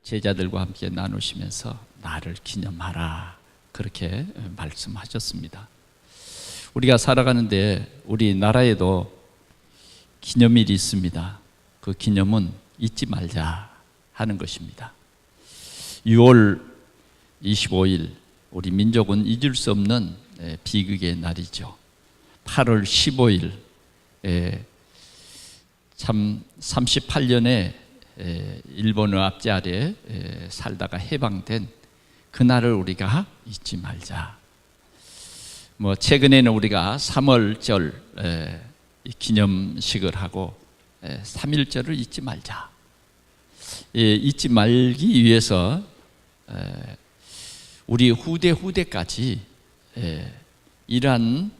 제자들과 함께 나누시면서 나를 기념하라 그렇게 말씀하셨습니다. 우리가 살아가는데 우리 나라에도 기념일이 있습니다. 그 기념은 잊지 말자 하는 것입니다. 6월 25일 우리 민족은 잊을 수 없는 비극의 날이죠. 8월 15일 참 38년에 일본의 압제 아래 살다가 해방된 그날을 우리가 잊지 말자. 최근에는 우리가 3월절 기념식을 하고 3.1절을 잊지 말자. 잊지 말기 위해서 우리 후대까지 이러한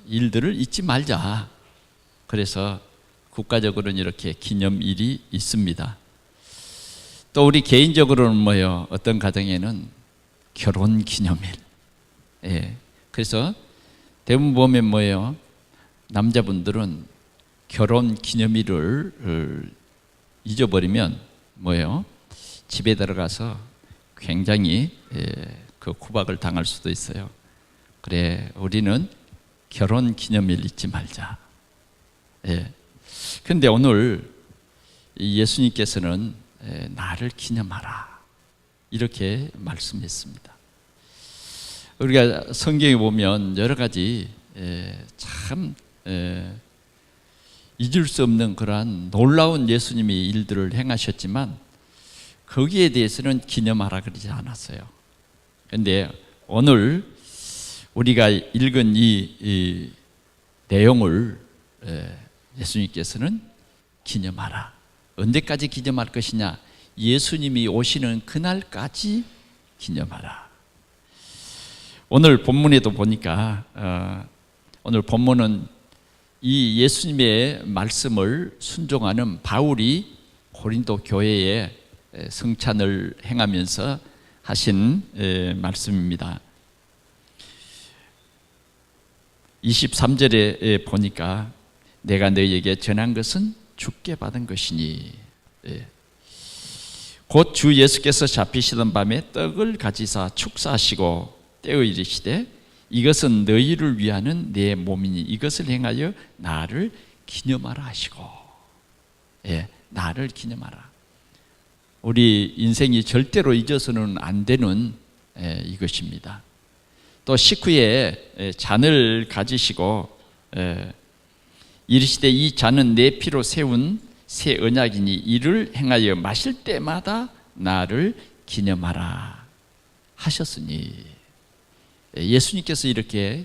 일들을 잊지 말자. 그래서 국가적으로는 이렇게 기념일이 있습니다. 또 우리 개인적으로는 어떤 가정에는 결혼 기념일. 그래서 대부분 보면 남자분들은 결혼 기념일을 잊어버리면 집에 들어가서 굉장히 그 구박을 당할 수도 있어요. 그래, 우리는 결혼 기념일 잊지 말자. 그런데 오늘 예수님께서는 나를 기념하라 이렇게 말씀했습니다. 우리가 성경에 보면 여러 가지 참 잊을 수 없는 그러한 놀라운 예수님이 일들을 행하셨지만 거기에 대해서는 기념하라 그러지 않았어요. 그런데 오늘 우리가 읽은 이 내용을 예수님께서는 기념하라. 언제까지 기념할 것이냐? 예수님이 오시는 그날까지 기념하라. 오늘 본문에도 보니까 오늘 본문은 이 예수님의 말씀을 순종하는 바울이 고린도 교회에 성찬을 행하면서 하신 말씀입니다. 23절에 보니까 내가 너희에게 전한 것은 주께 받은 것이니 곧 주 예수께서 잡히시던 밤에 떡을 가지사 축사하시고 떼어 이르시되 이것은 너희를 위하는 내 몸이니 이것을 행하여 나를 기념하라 하시고 나를 기념하라. 우리 인생이 절대로 잊어서는 안 되는 이것입니다. 또 식후에 잔을 가지시고 이르시되 이 잔은 내 피로 세운 새 언약이니 이를 행하여 마실 때마다 나를 기념하라 하셨으니 예수님께서 이렇게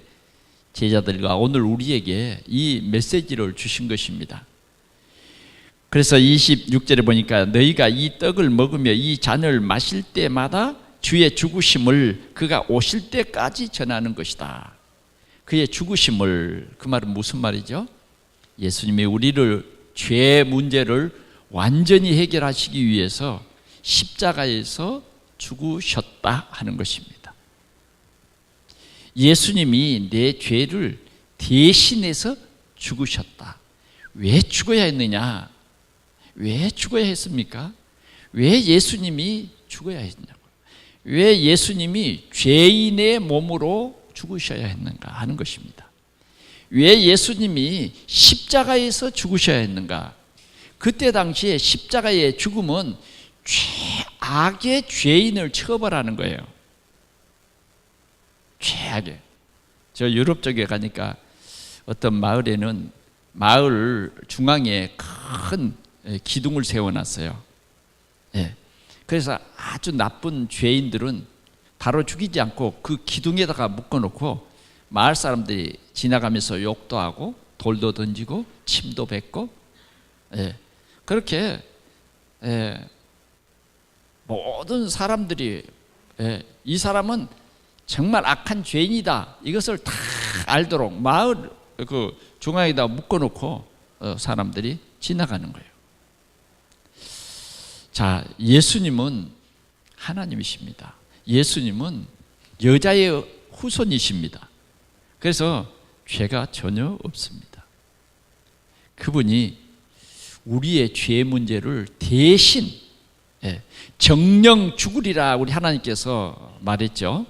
제자들과 오늘 우리에게 이 메시지를 주신 것입니다. 그래서 26절에 보니까 너희가 이 떡을 먹으며 이 잔을 마실 때마다 주의 죽으심을 그가 오실 때까지 전하는 것이다. 그의 죽으심을, 그 말은 무슨 말이죠? 예수님이 우리를 죄 문제를 완전히 해결하시기 위해서 십자가에서 죽으셨다 하는 것입니다. 예수님이 내 죄를 대신해서 죽으셨다. 왜 죽어야 했느냐? 왜 죽어야 했습니까? 왜 예수님이 죽어야 했냐고. 왜 예수님이 죄인의 몸으로 죽으셔야 했는가 하는 것입니다. 왜 예수님이 십자가에서 죽으셔야 했는가? 그때 당시에 십자가의 죽음은 악의 죄인을 처벌하는 거예요. 최악의. 저 유럽 쪽에 가니까 어떤 마을에는 마을 중앙에 큰 기둥을 세워놨어요. 그래서 아주 나쁜 죄인들은 바로 죽이지 않고 그 기둥에다가 묶어놓고 마을 사람들이 지나가면서 욕도 하고 돌도 던지고 침도 뱉고 그렇게 모든 사람들이 이 사람은 정말 악한 죄인이다 이것을 다 알도록 마을 그 중앙에다 묶어놓고 사람들이 지나가는 거예요. 자, 예수님은 하나님이십니다. 예수님은 여자의 후손이십니다. 그래서 죄가 전혀 없습니다. 그분이 우리의 죄 문제를 대신 정령 죽으리라 우리 하나님께서 말했죠.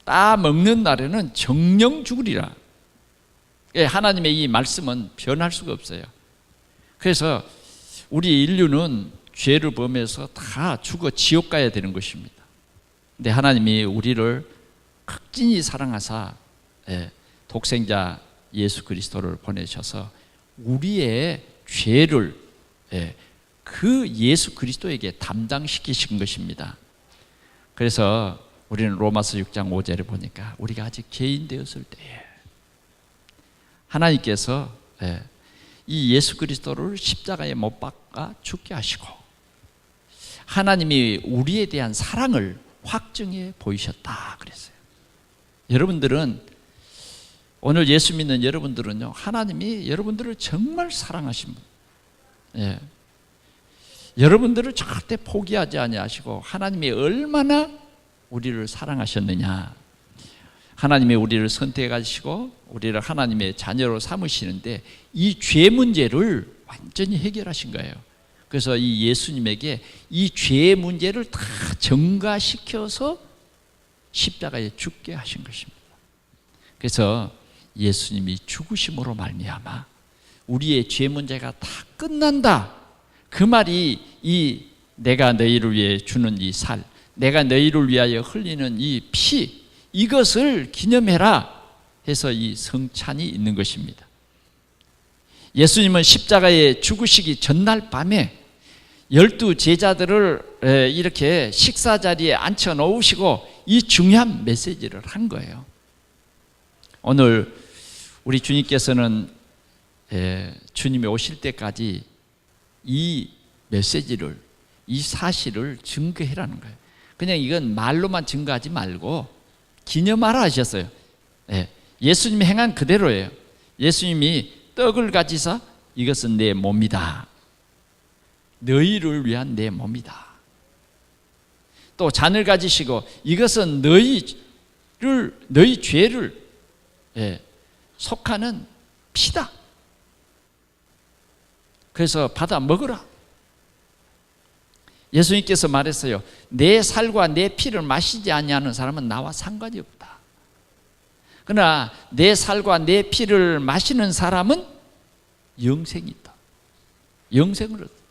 따 먹는 날에는 정령 죽으리라. 하나님의 이 말씀은 변할 수가 없어요. 그래서 우리 인류는 죄를 범해서 다 죽어 지옥 가야 되는 것입니다. 근데 하나님이 우리를 극진히 사랑하사 독생자 예수 그리스도를 보내셔서 우리의 죄를 그 예수 그리스도에게 담당시키신 것입니다. 그래서 우리는 로마서 6장 5절에 보니까 우리가 아직 죄인 되었을 때에 하나님께서 이 예수 그리스도를 십자가에 못 박아 죽게 하시고 하나님이 우리에 대한 사랑을 확증해 보이셨다 그랬어요. 여러분들은 오늘 예수 믿는 여러분들은요, 하나님이 여러분들을 정말 사랑하신 분, 여러분들을 절대 포기하지 아니하시고 하나님이 얼마나 우리를 사랑하셨느냐. 하나님이 우리를 선택하시고 우리를 하나님의 자녀로 삼으시는데 이 죄 문제를 완전히 해결하신 거예요. 그래서 이 예수님에게 이 죄 문제를 다 전가시켜서 십자가에 죽게 하신 것입니다. 그래서 예수님이 죽으심으로 말미암아 우리의 죄 문제가 다 끝난다. 그 말이 이 내가 너희를 위해 주는 이 살, 내가 너희를 위하여 흘리는 이 피, 이것을 기념해라 해서 이 성찬이 있는 것입니다. 예수님은 십자가에 죽으시기 전날 밤에 12 제자들을 이렇게 식사 자리에 앉혀 놓으시고 이 중요한 메시지를 한 거예요. 오늘 우리 주님께서는 주님이 오실 때까지 이 메시지를, 이 사실을 증거해라는 거예요. 그냥 이건 말로만 증거하지 말고 기념하라 하셨어요. 예수님이 행한 그대로예요. 예수님이 떡을 가지사 이것은 내 몸이다. 너희를 위한 내 몸이다. 또 잔을 가지시고 이것은 너희 죄를 속하는 피다. 그래서 받아 먹으라. 예수님께서 말했어요. 내 살과 내 피를 마시지 아니하는 사람은 나와 상관이 없다. 그러나 내 살과 내 피를 마시는 사람은 영생이 있다.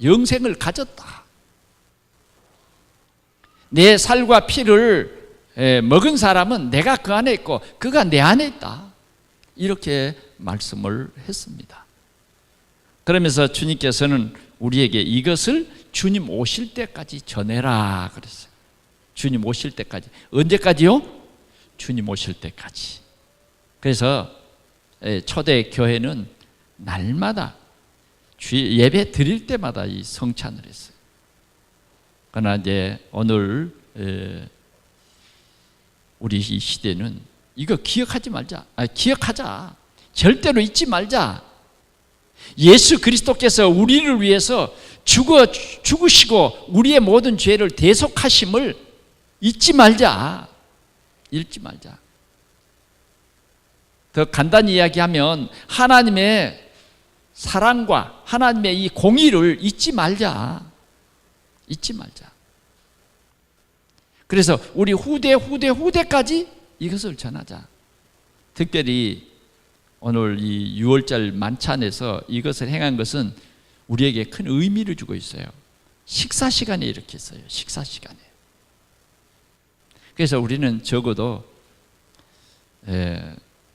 영생을 가졌다. 내 살과 피를 먹은 사람은 내가 그 안에 있고 그가 내 안에 있다. 이렇게 말씀을 했습니다. 그러면서 주님께서는 우리에게 이것을 주님 오실 때까지 전해라 그랬어요. 주님 오실 때까지. 언제까지요? 주님 오실 때까지. 그래서 초대 교회는 날마다 예배 드릴 때마다 이 성찬을 했어요. 그러나 이제 오늘 우리 이 시대는 이거 기억하지 말자. 기억하자. 절대로 잊지 말자. 예수 그리스도께서 우리를 위해서 죽으시고 우리의 모든 죄를 대속하심을 잊지 말자. 잊지 말자. 더 간단히 이야기하면 하나님의 사랑과 하나님의 이 공의를 잊지 말자. 잊지 말자. 그래서 우리 후대까지 이것을 전하자. 특별히 오늘 이 6월절 만찬에서 이것을 행한 것은 우리에게 큰 의미를 주고 있어요. 식사 시간에 이렇게 했어요. 식사 시간에. 그래서 우리는 적어도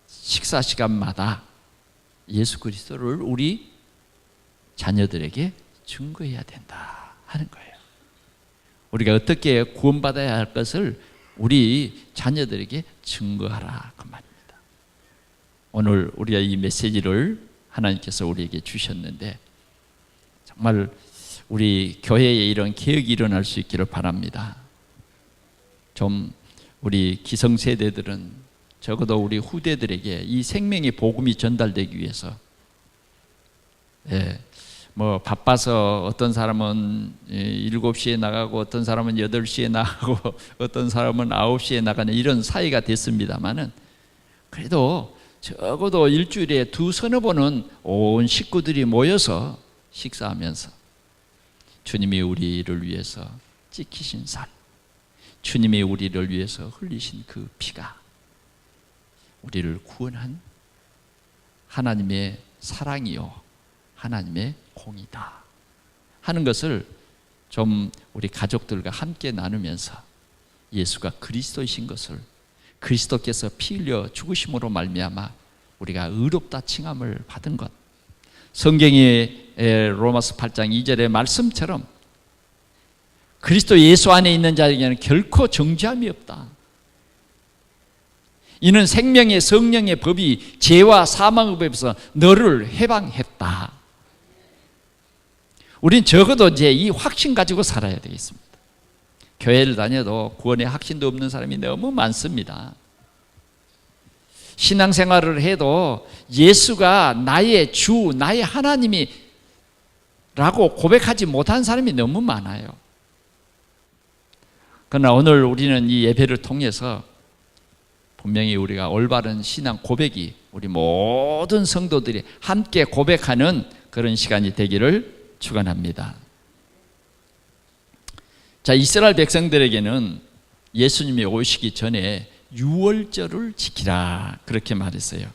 식사 시간마다 예수 그리스도를 우리 자녀들에게 증거해야 된다 하는 거예요. 우리가 어떻게 구원받아야 할 것을 우리 자녀들에게 증거하라 그 말입니다. 오늘 우리가 이 메시지를 하나님께서 우리에게 주셨는데 정말 우리 교회에 이런 개혁이 일어날 수 있기를 바랍니다. 좀 우리 기성세대들은 적어도 우리 후대들에게 이 생명의 복음이 전달되기 위해서 뭐 바빠서 어떤 사람은 7시에 나가고 어떤 사람은 8시에 나가고 어떤 사람은 9시에 나가는 이런 사이가 됐습니다만은 그래도 적어도 일주일에 2-3 번은 온 식구들이 모여서 식사하면서 주님이 우리를 위해서 찢기신 살, 주님이 우리를 위해서 흘리신 그 피가 우리를 구원한 하나님의 사랑이요 하나님의 공이다 하는 것을 좀 우리 가족들과 함께 나누면서 예수가 그리스도이신 것을, 그리스도께서 피 흘려 죽으심으로 말미암아 우리가 의롭다 칭함을 받은 것, 성경의 로마서 8장 2절의 말씀처럼 그리스도 예수 안에 있는 자에게는 결코 정죄함이 없다. 이는 생명의 성령의 법이 죄와 사망의 법에서 너를 해방했다. 우린 적어도 이제 이 확신 가지고 살아야 되겠습니다. 교회를 다녀도 구원의 확신도 없는 사람이 너무 많습니다. 신앙생활을 해도 예수가 나의 주, 나의 하나님이 라고 고백하지 못한 사람이 너무 많아요. 그러나 오늘 우리는 이 예배를 통해서 분명히 우리가 올바른 신앙 고백이 우리 모든 성도들이 함께 고백하는 그런 시간이 되기를 축원합니다. 자, 이스라엘 백성들에게는 예수님이 오시기 전에 유월절을 지키라 그렇게 말했어요.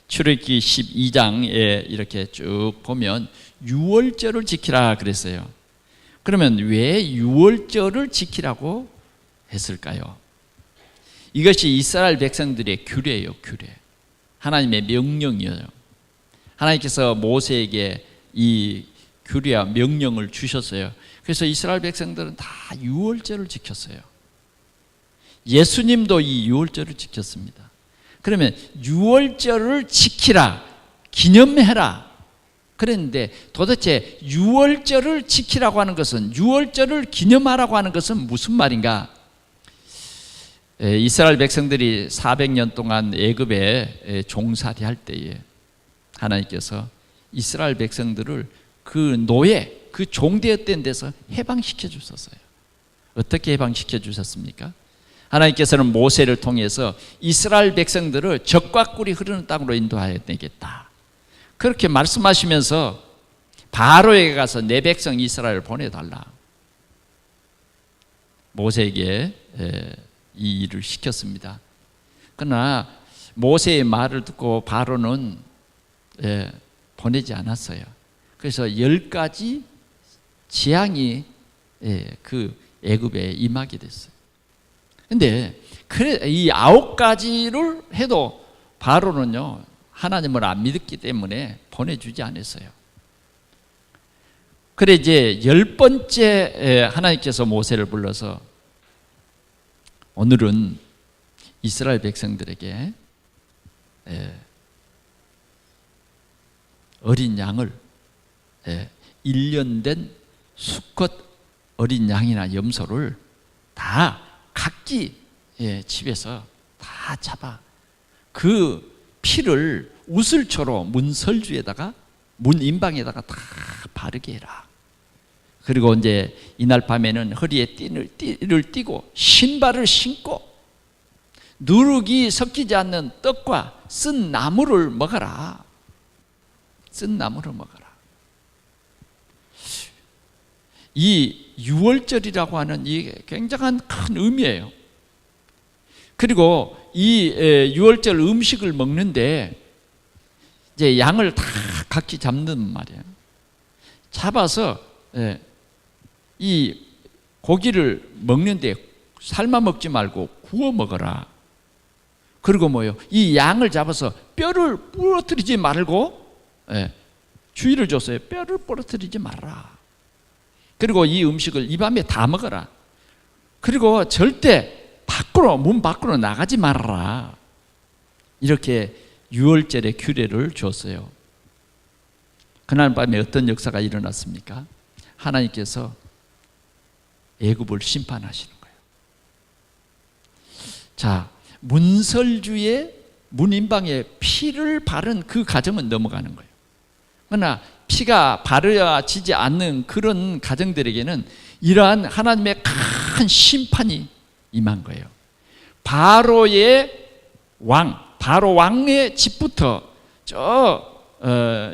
출애굽기 12장에 이렇게 쭉 보면 유월절을 지키라 그랬어요. 그러면 왜 유월절을 지키라고 했을까요? 이것이 이스라엘 백성들의 규례예요, 규례. 하나님의 명령이에요. 하나님께서 모세에게 이 규례와 명령을 주셨어요. 그래서 이스라엘 백성들은 다 유월절을 지켰어요. 예수님도 이 유월절을 지켰습니다. 그러면 유월절을 지키라, 기념해라 그랬는데 도대체 유월절을 지키라고 하는 것은, 유월절을 기념하라고 하는 것은 무슨 말인가? 이스라엘 백성들이 400년 동안 애굽에 종살이 할 때에 하나님께서 이스라엘 백성들을 그 노예, 그 종되었던 데서 해방시켜 주셨어요. 어떻게 해방시켜 주셨습니까? 하나님께서는 모세를 통해서 이스라엘 백성들을 적과 꿀이 흐르는 땅으로 인도하여 내겠다 그렇게 말씀하시면서 바로에게 가서 내 백성 이스라엘을 보내달라, 모세에게 이 일을 시켰습니다. 그러나 모세의 말을 듣고 바로는 보내지 않았어요. 그래서 10가지 재앙이 그 애굽에 임하게 됐어요. 근데 이 9가지를 해도 바로는요 하나님을 안 믿었기 때문에 보내주지 않았어요. 그래 이제 10번째 하나님께서 모세를 불러서 오늘은 이스라엘 백성들에게 어린 양을 1년 된 수컷 어린 양이나 염소를 다 각기 집에서 다 잡아 그 피를 우슬초로 문설주에다가 문 인방에다가 다 바르게 해라. 그리고 이제 이날 밤에는 허리에 띠를 띠고 신발을 신고 누룩이 섞이지 않는 떡과 쓴 나물을 먹어라. 쓴 나물을 먹어라. 이 유월절이라고 하는 이 굉장한 큰 의미예요. 그리고 이 유월절 음식을 먹는데 이제 양을 다 각기 잡는 말이에요. 잡아서 이 고기를 먹는데 삶아 먹지 말고 구워 먹어라. 그리고 뭐요? 이 양을 잡아서 뼈를 부러뜨리지 말고 주의를 줬어요. 뼈를 부러뜨리지 말라. 그리고 이 음식을 이 밤에 다 먹어라. 그리고 절대 문 밖으로 나가지 말아라. 이렇게 유월절의 규례를 줬어요. 그날 밤에 어떤 역사가 일어났습니까? 하나님께서 애굽을 심판하시는 거예요. 자, 문설주의 문인방에 피를 바른 그 가정은 넘어가는 거예요. 그러나 피가 바르지지 않는 그런 가정들에게는 이러한 하나님의 큰 심판이 임한 거예요. 바로의 바로 왕의 집부터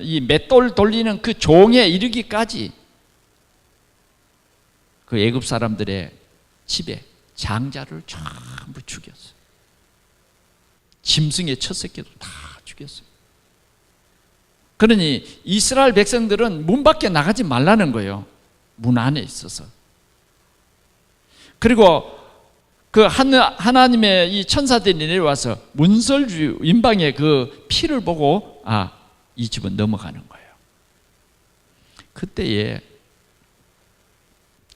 이 맷돌 돌리는 그 종에 이르기까지 그 애굽 사람들의 집에 장자를 전부 죽였어요. 짐승의 첫 새끼도 다 죽였어요. 그러니 이스라엘 백성들은 문 밖에 나가지 말라는 거예요. 문 안에 있어서. 그리고 그 하나님의 이 천사들이 내려와서 문설주 임방의 그 피를 보고 이 집은 넘어가는 거예요. 그때에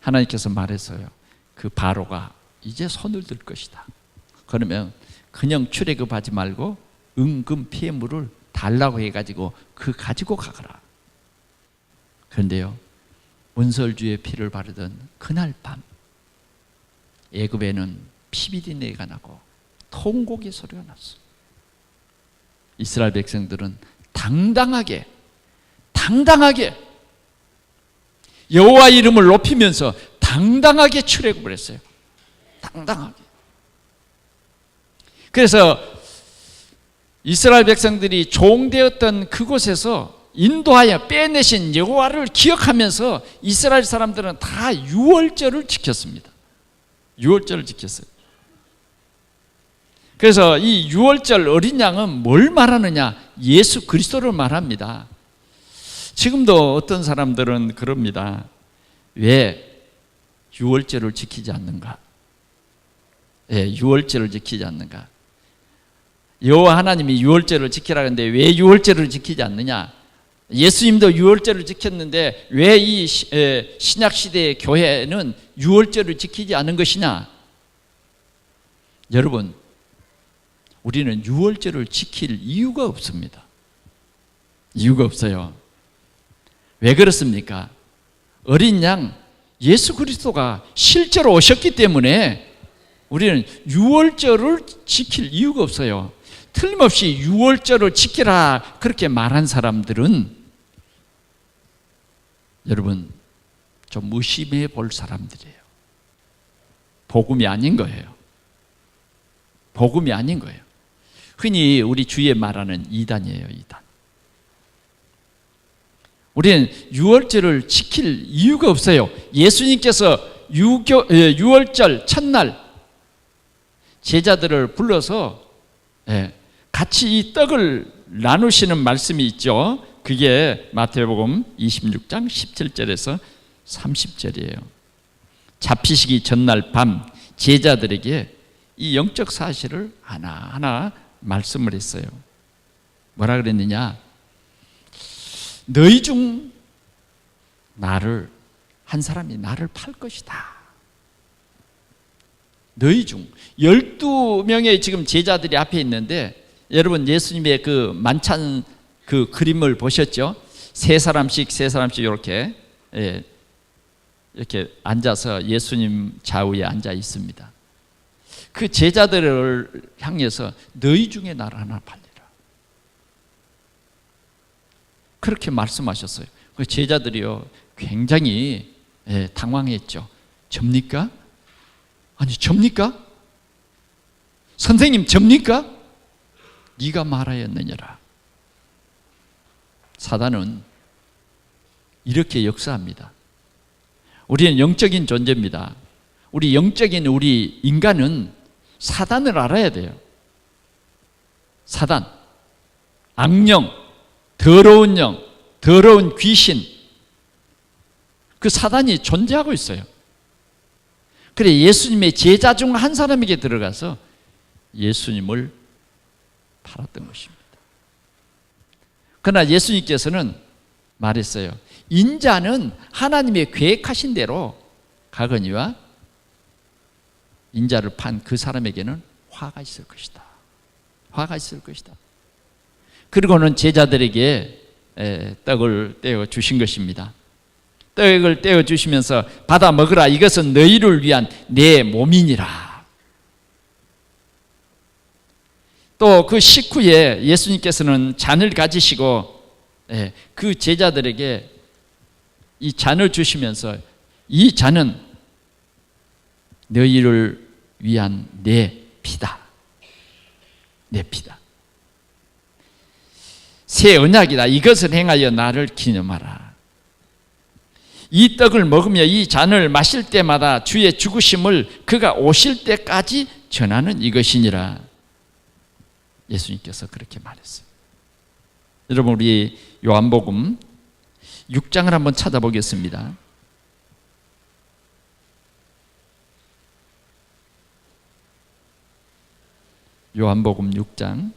하나님께서 말했어요. 그 바로가 이제 손을 들 것이다. 그러면 그냥 출애굽하지 말고 은금 피해물을 달라고 해가지고 그 가지고 가거라. 그런데요, 문설주의 피를 바르던 그날 밤 애굽에는 피비린내가 나고 통곡의 소리가 났어. 이스라엘 백성들은 당당하게 여호와 이름을 높이면서 당당하게 출애굽을 했어요. 당당하게. 그래서 이스라엘 백성들이 종되었던 그곳에서 인도하여 빼내신 여호와를 기억하면서 이스라엘 사람들은 다 유월절을 지켰습니다. 유월절을 지켰어요. 그래서 이 유월절 어린 양은 뭘 말하느냐? 예수 그리스도를 말합니다. 지금도 어떤 사람들은 그럽니다. 왜 유월절을 지키지 않는가? 유월절을 지키지 않는가? 여호와 하나님이 유월절을 지키라 하는데 왜 유월절을 지키지 않느냐? 예수님도 유월절을 지켰는데 왜 이 신약시대의 교회는 유월절을 지키지 않은 것이냐? 여러분, 우리는 유월절을 지킬 이유가 없습니다. 이유가 없어요. 왜 그렇습니까? 어린 양 예수 그리스도가 실제로 오셨기 때문에 우리는 유월절을 지킬 이유가 없어요. 틀림없이 유월절을 지키라 그렇게 말한 사람들은 여러분 좀 의심해 볼 사람들이에요. 복음이 아닌 거예요. 복음이 아닌 거예요. 흔히 우리 주위에 말하는 이단이에요. 이단. 우리는 유월절을 지킬 이유가 없어요. 예수님께서 유월절 첫날 제자들을 불러서 같이 이 떡을 나누시는 말씀이 있죠. 그게 마태복음 26장 17절에서 30절이에요. 잡히시기 전날 밤 제자들에게 이 영적 사실을 하나하나 말씀을 했어요. 뭐라 그랬느냐? 너희 중 한 사람이 나를 팔 것이다. 너희 중 12명의 지금 제자들이 앞에 있는데 여러분 예수님의 그 만찬 그 그림을 보셨죠? 세 사람씩 이렇게 이렇게 앉아서 예수님 좌우에 앉아 있습니다. 그 제자들을 향해서 너희 중에 나를 하나 팔리라. 그렇게 말씀하셨어요. 그 제자들이요 굉장히 당황했죠. 접니까? 아니 접니까? 선생님 접니까? 네가 말하였느니라. 사단은 이렇게 역사합니다. 우리는 영적인 존재입니다. 우리 영적인 우리 인간은 사단을 알아야 돼요. 사단, 악령, 더러운 영, 더러운 귀신, 그 사단이 존재하고 있어요. 그래 예수님의 제자 중 한 사람에게 들어가서 예수님을 팔았던 것입니다. 그러나 예수님께서는 말했어요. 인자는 하나님의 계획하신 대로 가거니와 인자를 판 그 사람에게는 화가 있을 것이다. 화가 있을 것이다. 그리고는 제자들에게 떡을 떼어 주신 것입니다. 떡을 떼어 주시면서 받아 먹으라. 이것은 너희를 위한 내 몸이니라. 또 그 식후에 예수님께서는 잔을 가지시고 그 제자들에게 이 잔을 주시면서 이 잔은 너희를 위한 내 피다. 내 피다. 새 언약이다. 이것을 행하여 나를 기념하라. 이 떡을 먹으며 이 잔을 마실 때마다 주의 죽으심을 그가 오실 때까지 전하는 이것이니라. 예수님께서 그렇게 말했어요. 여러분, 우리 요한복음 6장을 한번 찾아보겠습니다. 요한복음 6장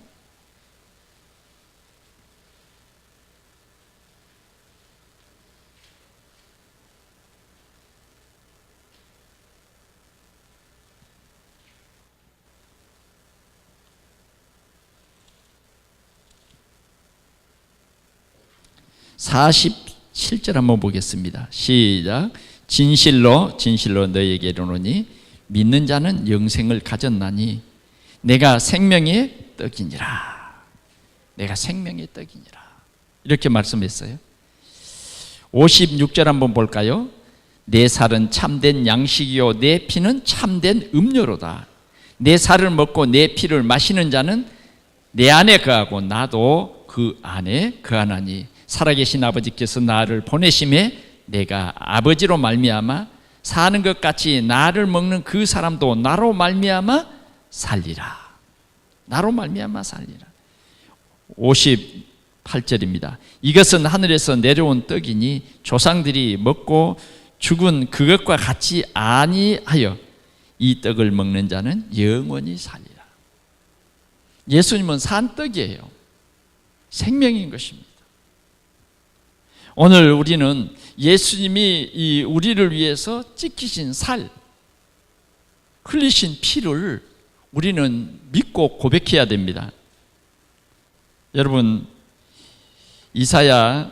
47절 한번 보겠습니다. 시작. 진실로 진실로 너희에게 이르노니 믿는 자는 영생을 가졌나니 내가 생명의 떡이니라. 내가 생명의 떡이니라. 이렇게 말씀했어요. 56절 한번 볼까요? 내 살은 참된 양식이요 내 피는 참된 음료로다. 내 살을 먹고 내 피를 마시는 자는 내 안에 거하고 나도 그 안에 거하나니 살아계신 아버지께서 나를 보내심에 내가 아버지로 말미암아 사는 것 같이 나를 먹는 그 사람도 나로 말미암아 살리라. 나로 말미암아 살리라. 58절입니다. 이것은 하늘에서 내려온 떡이니 조상들이 먹고 죽은 그것과 같이 아니하여 이 떡을 먹는 자는 영원히 살리라. 예수님은 산 떡이에요. 생명인 것입니다. 오늘 우리는 예수님이 우리를 위해서 찢기신 살, 흘리신 피를 우리는 믿고 고백해야 됩니다. 여러분, 이사야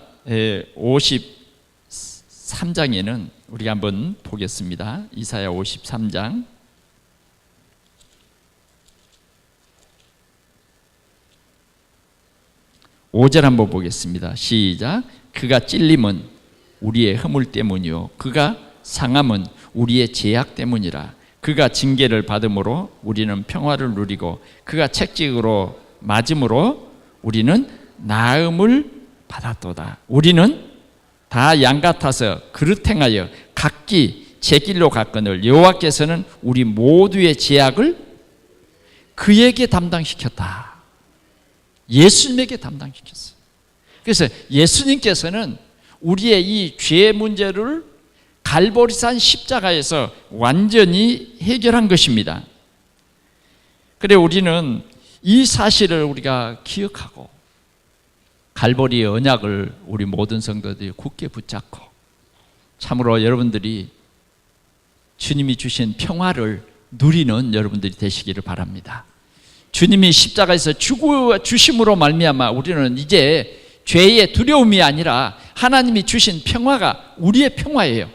53장에는 우리가 한번 보겠습니다. 이사야 53장 5절 한번 보겠습니다. 시작. 그가 찔림은 우리의 허물 때문이요 그가 상함은 우리의 죄악 때문이라. 그가 징계를 받음으로 우리는 평화를 누리고 그가 책직으로 맞음으로 우리는 나음을 받았도다. 우리는 다 양같아서 그릇 행하여 각기 제 길로 갔거늘 여호와께서는 우리 모두의 죄악을 그에게 담당시켰다. 예수님에게 담당시켰어요. 그래서 예수님께서는 우리의 이 죄 문제를 갈보리산 십자가에서 완전히 해결한 것입니다. 그래 우리는 이 사실을 우리가 기억하고 갈보리의 언약을 우리 모든 성도들이 굳게 붙잡고 참으로 여러분들이 주님이 주신 평화를 누리는 여러분들이 되시기를 바랍니다. 주님이 십자가에서 주심으로 말미암아 우리는 이제 죄의 두려움이 아니라 하나님이 주신 평화가 우리의 평화예요.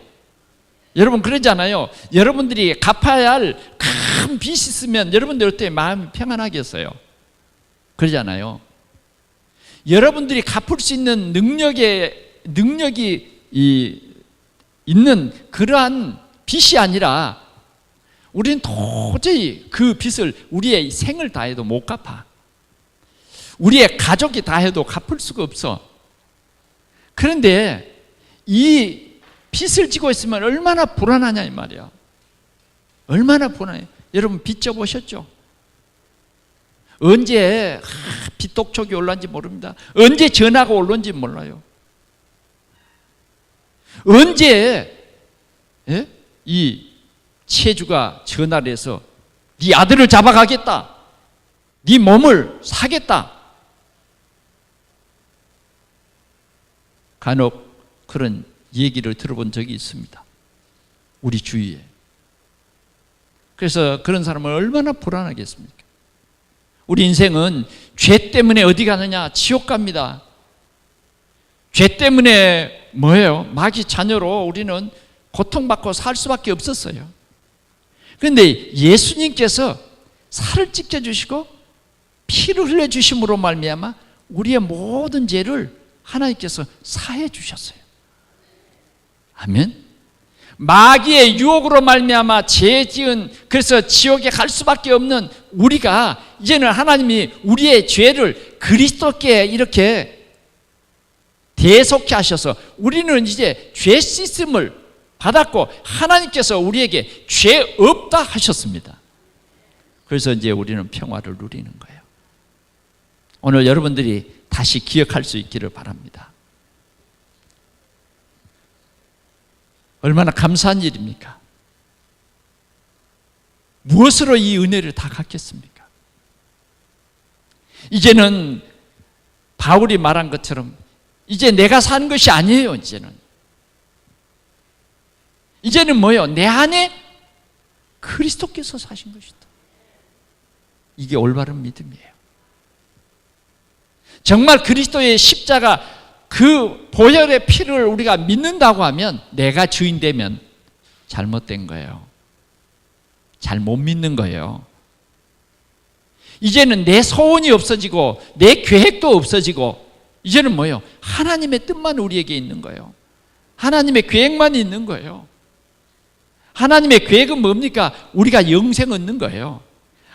여러분 그러잖아요. 여러분들이 갚아야 할 큰 빚이 있으면 여러분들 어떻게 마음이 평안하겠어요? 그러잖아요. 여러분들이 갚을 수 있는 능력이 있는 그러한 빚이 아니라 우리는 도저히 그 빚을 우리의 생을 다해도 못 갚아. 우리의 가족이 다 해도 갚을 수가 없어. 그런데 이 빚을 지고 있으면 얼마나 불안하냐 이 말이야. 얼마나 불안해. 여러분 빚 져보셨죠? 언제 빚 독촉이 올라온지 모릅니다. 언제 전화가 올라온지 몰라요. 언제 이 채주가 전화를 해서 네 아들을 잡아가겠다, 네 몸을 사겠다. 간혹 그런 얘기를 들어본 적이 있습니다. 우리 주위에. 그래서 그런 사람은 얼마나 불안하겠습니까? 우리 인생은 죄 때문에 어디 가느냐? 지옥 갑니다. 죄 때문에 뭐예요? 마귀 자녀로 우리는 고통받고 살 수밖에 없었어요. 그런데 예수님께서 살을 찢겨주시고 피를 흘려주심으로 말미암아 우리의 모든 죄를 하나님께서 사해 주셨어요. 아멘. 마귀의 유혹으로 말미암아 죄 지은 그래서 지옥에 갈 수밖에 없는 우리가 이제는 하나님이 우리의 죄를 그리스도께 이렇게 계속해 하셔서 우리는 이제 죄 씻음을 받았고 하나님께서 우리에게 죄 없다 하셨습니다. 그래서 이제 우리는 평화를 누리는 거예요. 오늘 여러분들이 다시 기억할 수 있기를 바랍니다. 얼마나 감사한 일입니까? 무엇으로 이 은혜를 다 갖겠습니까? 이제는 바울이 말한 것처럼 이제 내가 사는 것이 아니에요. 이제는 뭐예요? 내 안에 그리스도께서 사신 것이다. 이게 올바른 믿음이에요. 정말 그리스도의 십자가 그 보혈의 피를 우리가 믿는다고 하면 내가 주인 되면 잘못된 거예요. 잘못 믿는 거예요. 이제는 내 소원이 없어지고 내 계획도 없어지고 이제는 뭐예요? 하나님의 뜻만 우리에게 있는 거예요. 하나님의 계획만 있는 거예요. 하나님의 계획은 뭡니까? 우리가 영생 얻는 거예요.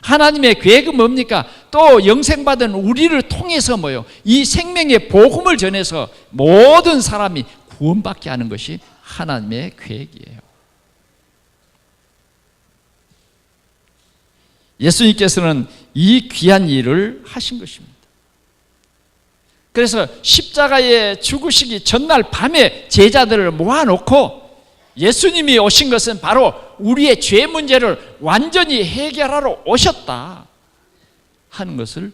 하나님의 계획은 뭡니까? 또 영생받은 우리를 통해서 뭐예요? 이 생명의 복음을 전해서 모든 사람이 구원받게 하는 것이 하나님의 계획이에요. 예수님께서는 이 귀한 일을 하신 것입니다. 그래서 십자가에 죽으시기 전날 밤에 제자들을 모아놓고 예수님이 오신 것은 바로 우리의 죄 문제를 완전히 해결하러 오셨다 하는 것을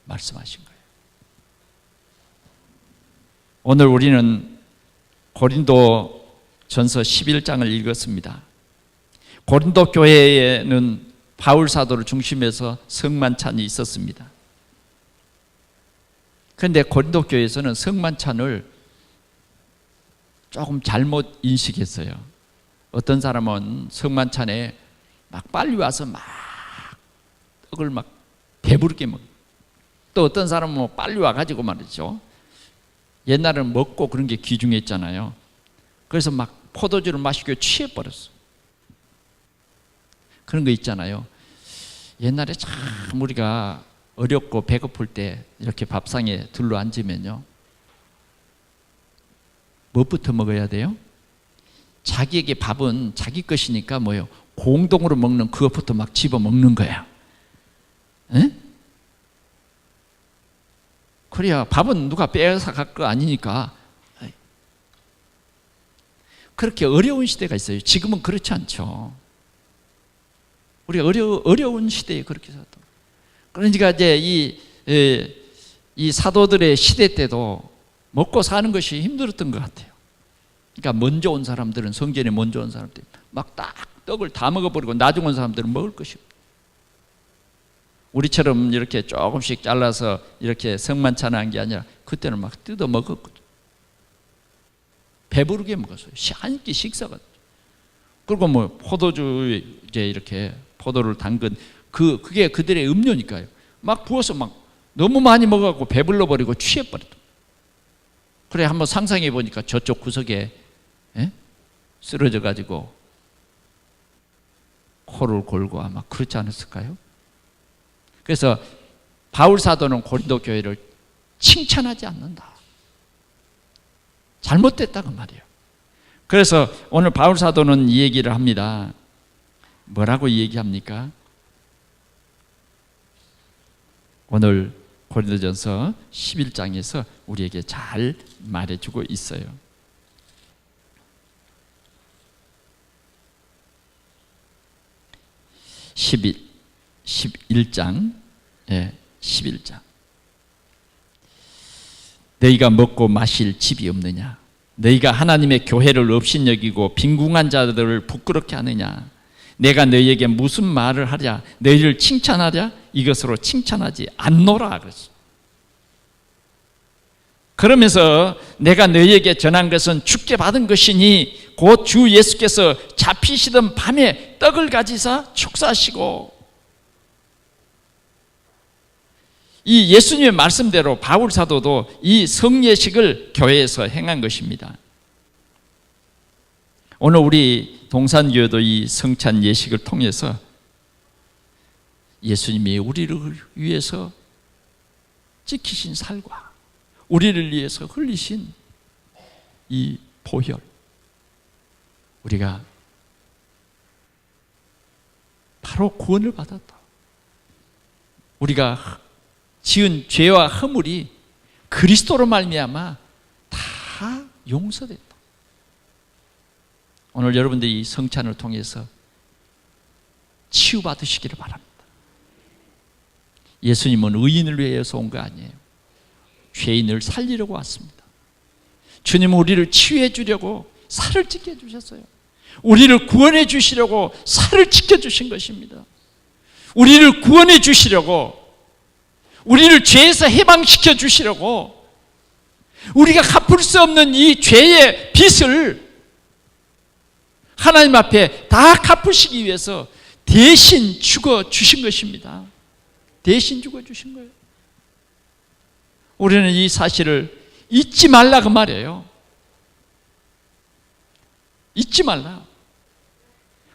말씀하신 거예요. 오늘 우리는 고린도 전서 11장을 읽었습니다. 고린도 교회에는 바울 사도를 중심해서 성만찬이 있었습니다. 그런데 고린도 교회에서는 성만찬을 조금 잘못 인식했어요. 어떤 사람은 성만찬에 막 빨리 와서 막 떡을 막 배부르게 먹고, 또 어떤 사람은 뭐 빨리 와가지고 말이죠. 옛날에는 먹고 그런 게 귀중했잖아요. 그래서 막 포도주를 마시고 취해버렸어. 그런 거 있잖아요. 옛날에 참 우리가 어렵고 배고플 때 이렇게 밥상에 둘러 앉으면요, 무엇부터 먹어야 돼요? 자기에게 밥은 자기 것이니까 뭐예요? 공동으로 먹는 그것부터 막 집어 먹는 거야. 에? 그래야 밥은 누가 빼앗아 갈 거 아니니까. 그렇게 어려운 시대가 있어요. 지금은 그렇지 않죠. 우리가 어려운 시대에 그렇게 살았다. 그러니까 이제 이 사도들의 시대 때도 먹고 사는 것이 힘들었던 것 같아요. 그러니까 먼저 온 사람들은, 성전에 먼저 온 사람들 막 딱 떡을 다 먹어버리고 나중 온 사람들은 먹을 것이 없어요. 우리처럼 이렇게 조금씩 잘라서 이렇게 성만찬한 게 아니라 그때는 막 뜯어 먹었거든요. 배부르게 먹었어요. 한 끼 식사가. 그리고 뭐 포도주 이제 이렇게 포도를 담근 그게 그들의 음료니까요. 막 부어서 막 너무 많이 먹어갖고 배불러 버리고 취해버렸다. 그래 한번 상상해 보니까 저쪽 구석에 쓰러져 가지고 코를 골고 아마 그렇지 않았을까요? 그래서 바울 사도는 고린도 교회를 칭찬하지 않는다. 잘못됐다 그 말이에요. 그래서 오늘 바울 사도는 이 얘기를 합니다. 뭐라고 얘기합니까? 오늘 고린도전서 11장에서 우리에게 잘 말해주고 있어요. 11장 11장 너희가 먹고 마실 집이 없느냐? 너희가 하나님의 교회를 업신여기고 빈궁한 자들을 부끄럽게 하느냐? 내가 너희에게 무슨 말을 하랴? 너희를 칭찬하랴? 이것으로 칭찬하지 않노라 그랬어. 그러면서 내가 너희에게 전한 것은 주께 받은 것이니 곧 주 예수께서 잡히시던 밤에 떡을 가지사 축사하시고, 이 예수님의 말씀대로 바울 사도도 이 성예식을 교회에서 행한 것입니다. 오늘 우리 동산교회도 이 성찬 예식을 통해서 예수님이 우리를 위해서 지키신 살과 우리를 위해서 흘리신 이 보혈, 우리가 바로 구원을 받았다. 우리가 지은 죄와 허물이 그리스도로 말미암아 다 용서됐다. 오늘 여러분들이 이 성찬을 통해서 치유받으시기를 바랍니다. 예수님은 의인을 위해서 온 거 아니에요. 죄인을 살리려고 왔습니다. 주님은 우리를 치유해 주려고 살을 찢게 주셨어요. 우리를 구원해 주시려고 살을 찢겨 주신 것입니다. 우리를 구원해 주시려고, 우리를 죄에서 해방시켜 주시려고, 우리가 갚을 수 없는 이 죄의 빚을 하나님 앞에 다 갚으시기 위해서 대신 죽어 주신 것입니다. 대신 죽어 주신 거예요. 우리는 이 사실을 잊지 말라고 말이에요. 잊지 말라.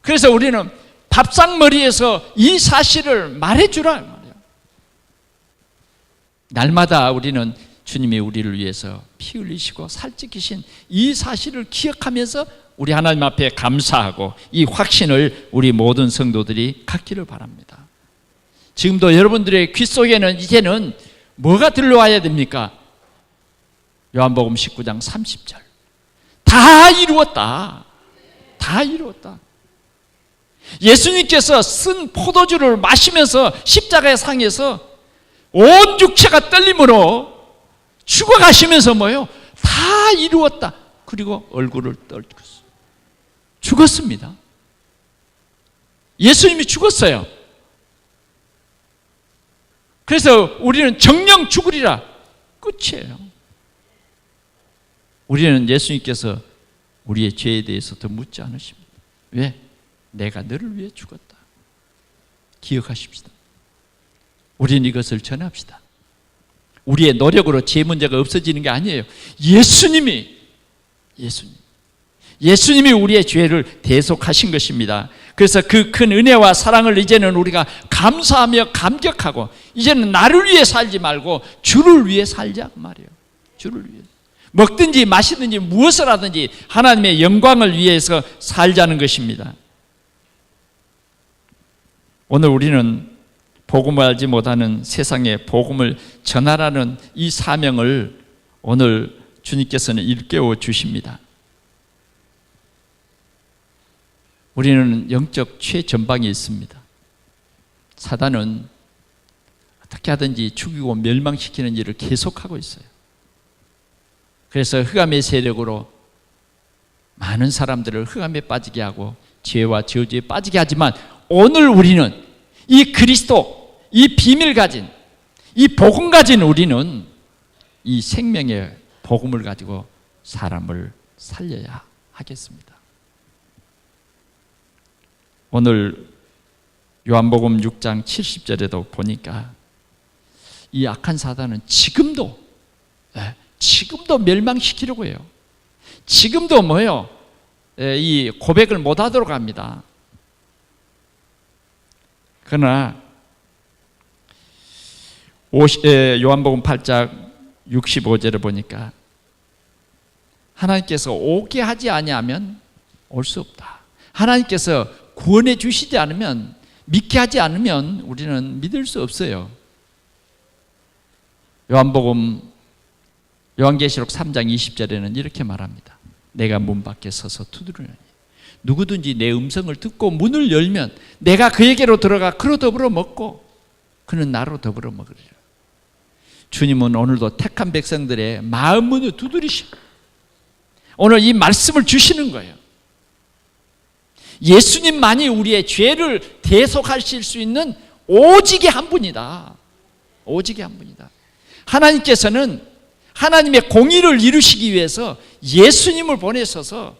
그래서 우리는 밥상머리에서 이 사실을 말해주라 말이에요. 날마다 우리는 주님이 우리를 위해서 피 흘리시고 살찌키신 이 사실을 기억하면서 우리 하나님 앞에 감사하고 이 확신을 우리 모든 성도들이 갖기를 바랍니다. 지금도 여러분들의 귀 속에는 이제는 뭐가 들려와야 됩니까? 요한복음 19장 30절. 다 이루었다. 다 이루었다. 예수님께서 쓴 포도주를 마시면서 십자가의 상에서 온 육체가 떨림으로 죽어가시면서 뭐예요? 다 이루었다. 그리고 얼굴을 떨었어요. 죽었습니다. 예수님이 죽었어요. 그래서 우리는 정령 죽으리라. 끝이에요. 우리는 예수님께서 우리의 죄에 대해서 더 묻지 않으십니다. 왜? 내가 너를 위해 죽었다. 기억하십시다. 우리는 이것을 전합시다. 우리의 노력으로 죄 문제가 없어지는 게 아니에요. 예수님이 우리의 죄를 대속하신 것입니다. 그래서 그 큰 은혜와 사랑을 이제는 우리가 감사하며 감격하고, 이제는 나를 위해 살지 말고 주를 위해 살자 말이에요. 주를 위해. 먹든지 마시든지 무엇을 하든지 하나님의 영광을 위해서 살자는 것입니다. 오늘 우리는 복음을 알지 못하는 세상에 복음을 전하라는 이 사명을 오늘 주님께서는 일깨워 주십니다. 우리는 영적 최전방에 있습니다. 사단은 어떻게 하든지 죽이고 멸망시키는 일을 계속하고 있어요. 그래서 흑암의 세력으로 많은 사람들을 흑암에 빠지게 하고 죄와 저주에 빠지게 하지만, 오늘 우리는 이 그리스도, 이 비밀 가진, 이 복음 가진 우리는 이 생명의 복음을 가지고 사람을 살려야 하겠습니다. 오늘 요한복음 6장 70절에도 보니까 이 악한 사단은 지금도 멸망시키려고 해요. 지금도 뭐예요? 이 고백을 못하도록 합니다. 그러나 요한복음 8장 65절을 보니까 하나님께서 오게 하지 아니하면 올 수 없다. 하나님께서 구원해 주시지 않으면, 믿게 하지 않으면 우리는 믿을 수 없어요. 요한계시록 3장 20절에는 이렇게 말합니다. 내가 문 밖에 서서 두드리노니 누구든지 내 음성을 듣고 문을 열면 내가 그에게로 들어가 그로 더불어 먹고 그는 나로 더불어 먹으리라. 주님은 오늘도 택한 백성들의 마음 문을 두드리시고 오늘 이 말씀을 주시는 거예요. 예수님만이 우리의 죄를 대속하실 수 있는 오직의 한 분이다. 오직의 한 분이다. 하나님께서는 하나님의 공의를 이루시기 위해서 예수님을 보내셔서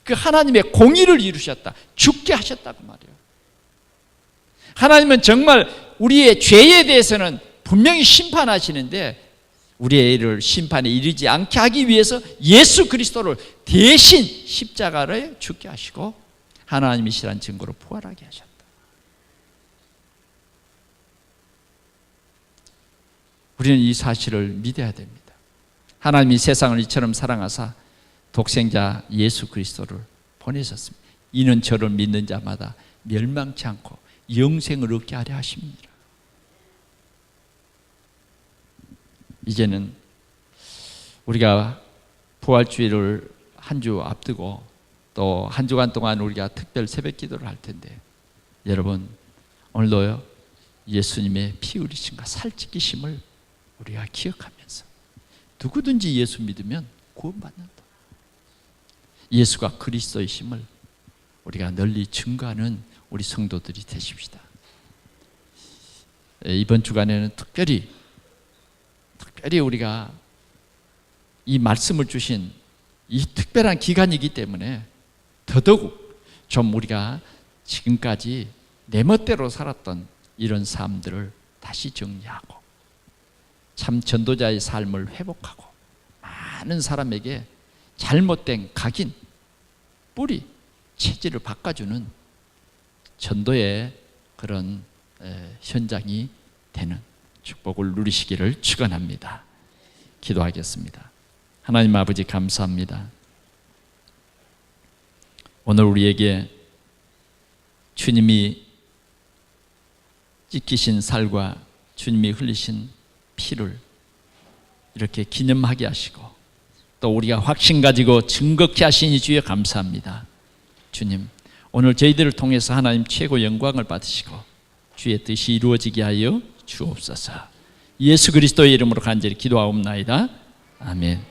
그 하나님의 공의를 이루셨다. 죽게 하셨다고 말이에요. 하나님은 정말 우리의 죄에 대해서는 분명히 심판하시는데, 우리의 일을 심판에 이르지 않게 하기 위해서 예수 그리스도를 대신 십자가를 죽게 하시고 하나님이시란 증거로 부활하게 하셨다. 우리는 이 사실을 믿어야 됩니다. 하나님이 세상을 이처럼 사랑하사 독생자 예수 그리스도를 보내셨습니다. 이는 저를 믿는 자마다 멸망치 않고 영생을 얻게 하려 하십니다. 이제는 우리가 부활주일을 한 주 앞두고 또 한 주간 동안 우리가 특별 새벽 기도를 할 텐데, 여러분 오늘도요 예수님의 피 흘리심과 살찌기심을 우리가 기억하면서 누구든지 예수 믿으면 구원받는다, 예수가 그리스도이심을 우리가 널리 증거하는 우리 성도들이 되십시다. 이번 주간에는 특별히 우리가 이 말씀을 주신 이 특별한 기간이기 때문에 더더욱 좀 우리가 지금까지 내 멋대로 살았던 이런 삶들을 다시 정리하고 참 전도자의 삶을 회복하고 많은 사람에게 잘못된 각인, 뿌리, 체질을 바꿔주는 전도의 그런 현장이 되는 축복을 누리시기를 축원합니다. 기도하겠습니다. 하나님 아버지 감사합니다. 오늘 우리에게 주님이 찢기신 살과 주님이 흘리신 피를 이렇게 기념하게 하시고 또 우리가 확신 가지고 증거케 하시니 주여 감사합니다. 주님, 오늘 저희들을 통해서 하나님 최고 영광을 받으시고 주의 뜻이 이루어지게 하여 주옵소서. 예수 그리스도의 이름으로 간절히 기도하옵나이다. 아멘.